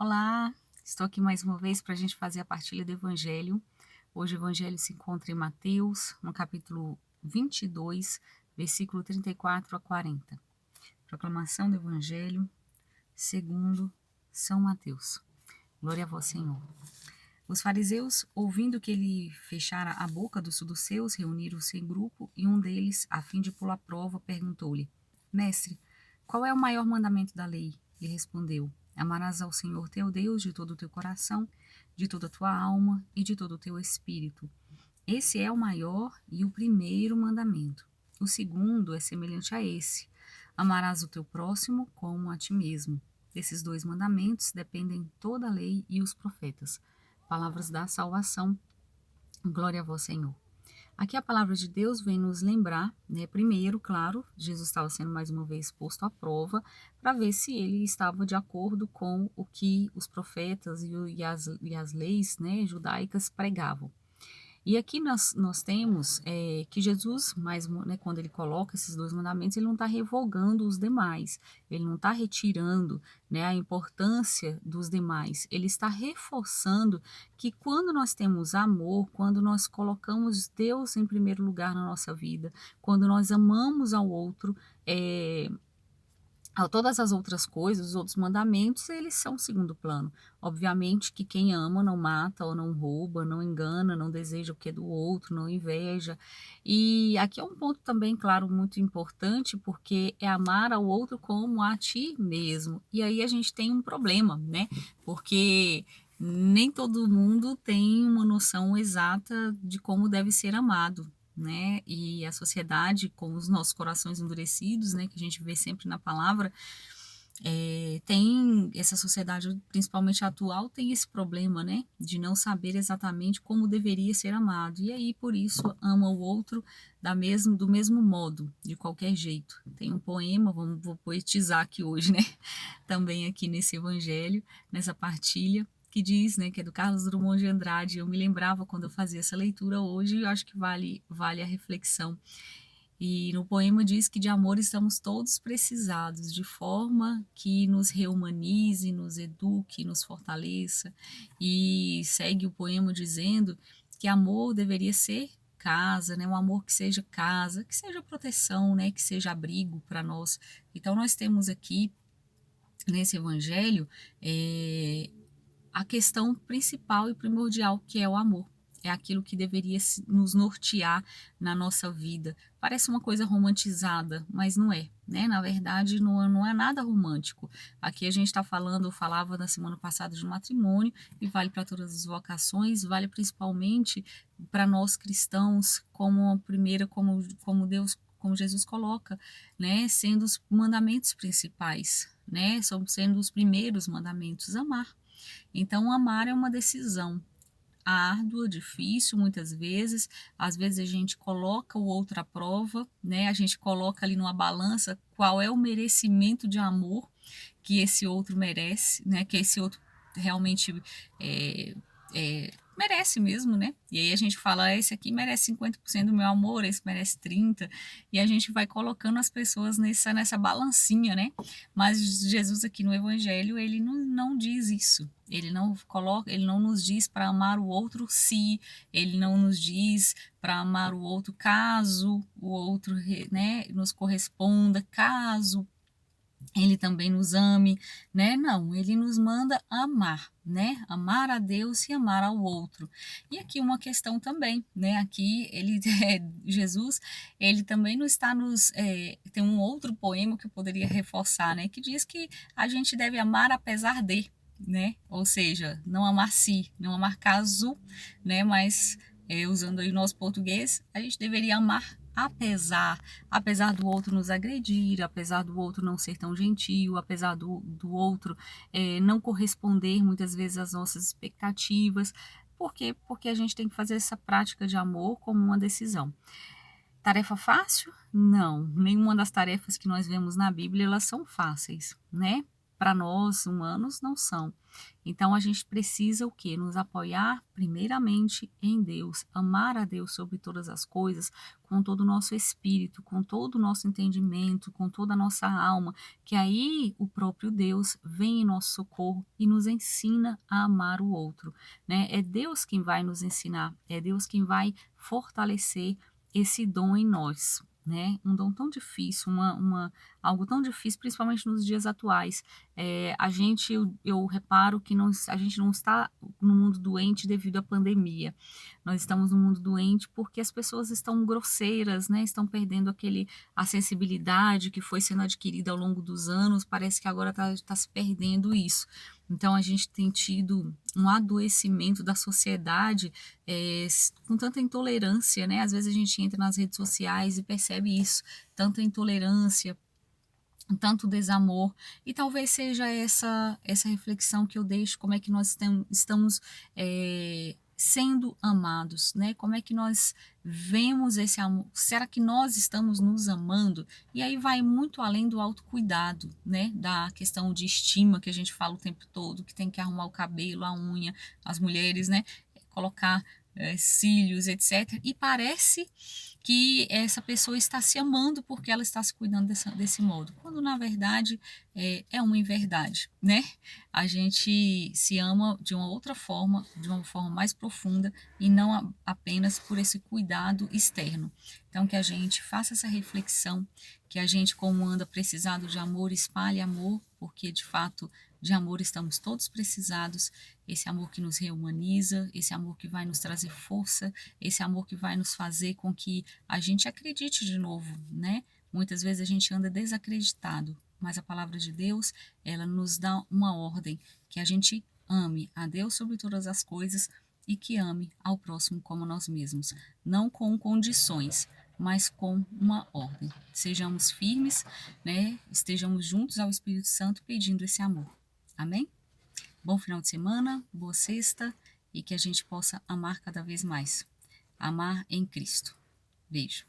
Olá, estou aqui mais uma vez para a gente fazer a partilha do Evangelho. Hoje o Evangelho se encontra em Mateus, no capítulo 22, versículo 34 a 40. Proclamação do Evangelho segundo São Mateus. Glória a vós, Senhor. Os fariseus, ouvindo que ele fechara a boca dos saduceus, reuniram-se em grupo e um deles, a fim de pô-lo à prova, perguntou-lhe: Mestre, qual é o maior mandamento da lei? E respondeu: Amarás ao Senhor teu Deus de todo o teu coração, de toda a tua alma e de todo o teu espírito. Esse é o maior e o primeiro mandamento. O segundo é semelhante a esse: amarás o teu próximo como a ti mesmo. Desses dois mandamentos dependem toda a lei e os profetas. Palavras da salvação. Glória a vós, Senhor. Aqui a palavra de Deus vem nos lembrar, né? Primeiro, claro, Jesus estava sendo mais uma vez posto à prova para ver se ele estava de acordo com o que os profetas e as leis, né, judaicas pregavam. E aqui nós temos que Jesus, né, quando ele coloca esses dois mandamentos, ele não está revogando os demais, ele não está retirando, né, a importância dos demais, ele está reforçando que quando nós temos amor, quando nós colocamos Deus em primeiro lugar na nossa vida, quando nós amamos ao outro, todas as outras coisas, os outros mandamentos, eles são segundo plano. Obviamente que quem ama não mata ou não rouba, não engana, não deseja o que é do outro, não inveja. E aqui é um ponto também, claro, muito importante, porque é amar ao outro como a ti mesmo. E aí a gente tem um problema, né? Porque nem todo mundo tem uma noção exata de como deve ser amado, né? E a sociedade, com os nossos corações endurecidos, né, que a gente vê sempre na palavra, tem essa sociedade, principalmente atual, tem esse problema, né, de não saber exatamente como deveria ser amado. E aí, por isso, ama o outro do mesmo modo, de qualquer jeito. Tem um poema, vou poetizar aqui hoje, né, também aqui nesse evangelho, nessa partilha, que diz, né, que é do Carlos Drummond de Andrade. Eu me lembrava quando eu fazia essa leitura hoje, e eu acho que vale a reflexão. E no poema diz que de amor estamos todos precisados, de forma que nos reumanize, nos eduque, nos fortaleça. E segue o poema dizendo que amor deveria ser casa, né? Um amor que seja casa, que seja proteção, né? Que seja abrigo para nós. Então nós temos aqui nesse evangelho a questão principal e primordial, que é o amor. É aquilo que deveria nos nortear na nossa vida. Parece uma coisa romantizada, mas não é, né? Na verdade, não é nada romântico. Aqui a gente está falava na semana passada de matrimônio, e vale para todas as vocações, vale principalmente para nós cristãos, como a primeira, como Deus, como Jesus coloca, né? Sendo os mandamentos principais, né? Sendo os primeiros mandamentos, amar. Então, amar é uma decisão árdua, difícil, muitas vezes. Às vezes a gente coloca o outro à prova, né? A gente coloca ali numa balança qual é o merecimento de amor que esse outro merece, né? Que esse outro realmente é, merece mesmo, né? E aí a gente fala, esse aqui merece 50% do meu amor, esse merece 30%, e a gente vai colocando as pessoas nessa balancinha, né? Mas Jesus aqui no Evangelho, ele não diz isso. Ele não nos diz para amar o outro se, ele não nos diz para amar o outro caso o outro, né, nos corresponda, caso ele também nos ame, né? Não, ele nos manda amar, né? Amar a Deus e amar ao outro. E aqui uma questão também, né? Aqui ele, Jesus, ele também não está tem um outro poema que eu poderia reforçar, né? Que diz que a gente deve amar apesar de, né? Ou seja, não amar si, não amar caso, né? Mas usando aí o nosso português, a gente deveria amar apesar do outro nos agredir, apesar do outro não ser tão gentil, apesar do outro não corresponder muitas vezes às nossas expectativas. Por quê? Porque a gente tem que fazer essa prática de amor como uma decisão. Tarefa fácil? Não. Nenhuma das tarefas que nós vemos na Bíblia, elas são fáceis, né? para nós humanos não são. Então a gente precisa o quê? Nos apoiar primeiramente em Deus, amar a Deus sobre todas as coisas, com todo o nosso espírito, com todo o nosso entendimento, com toda a nossa alma, que aí o próprio Deus vem em nosso socorro e nos ensina a amar o outro, né? É Deus quem vai nos ensinar, é Deus quem vai fortalecer esse dom em nós, né? Um dom tão difícil, algo tão difícil, principalmente nos dias atuais. Eu reparo que a gente não está no mundo doente devido à pandemia. Nós estamos no mundo doente porque as pessoas estão grosseiras, né? Estão perdendo a sensibilidade que foi sendo adquirida ao longo dos anos. Parece que agora está se perdendo isso. Então a gente tem tido um adoecimento da sociedade com tanta intolerância, né? Às vezes a gente entra nas redes sociais e percebe isso, tanta intolerância, tanto desamor, e talvez seja essa reflexão que eu deixo, como é que nós estamos sendo amados, né? Como é que nós vemos esse amor? Será que nós estamos nos amando? E aí vai muito além do autocuidado, né? Da questão de estima que a gente fala o tempo todo, que tem que arrumar o cabelo, a unha, as mulheres, né? Colocar cílios, etc. E parece que essa pessoa está se amando porque ela está se cuidando desse modo, quando na verdade é uma inverdade, né? A gente se ama de uma outra forma, de uma forma mais profunda e não apenas por esse cuidado externo. Então que a gente faça essa reflexão, que a gente, como anda precisado de amor, espalhe amor, porque de fato de amor estamos todos precisados, esse amor que nos reumaniza, esse amor que vai nos trazer força, esse amor que vai nos fazer com que a gente acredite de novo, né? Muitas vezes a gente anda desacreditado, mas a palavra de Deus, ela nos dá uma ordem, que a gente ame a Deus sobre todas as coisas e que ame ao próximo como nós mesmos, não com condições, mas com uma ordem. Sejamos firmes, né? Estejamos juntos ao Espírito Santo pedindo esse amor. Amém? Bom final de semana, boa sexta e que a gente possa amar cada vez mais. Amar em Cristo. Beijo.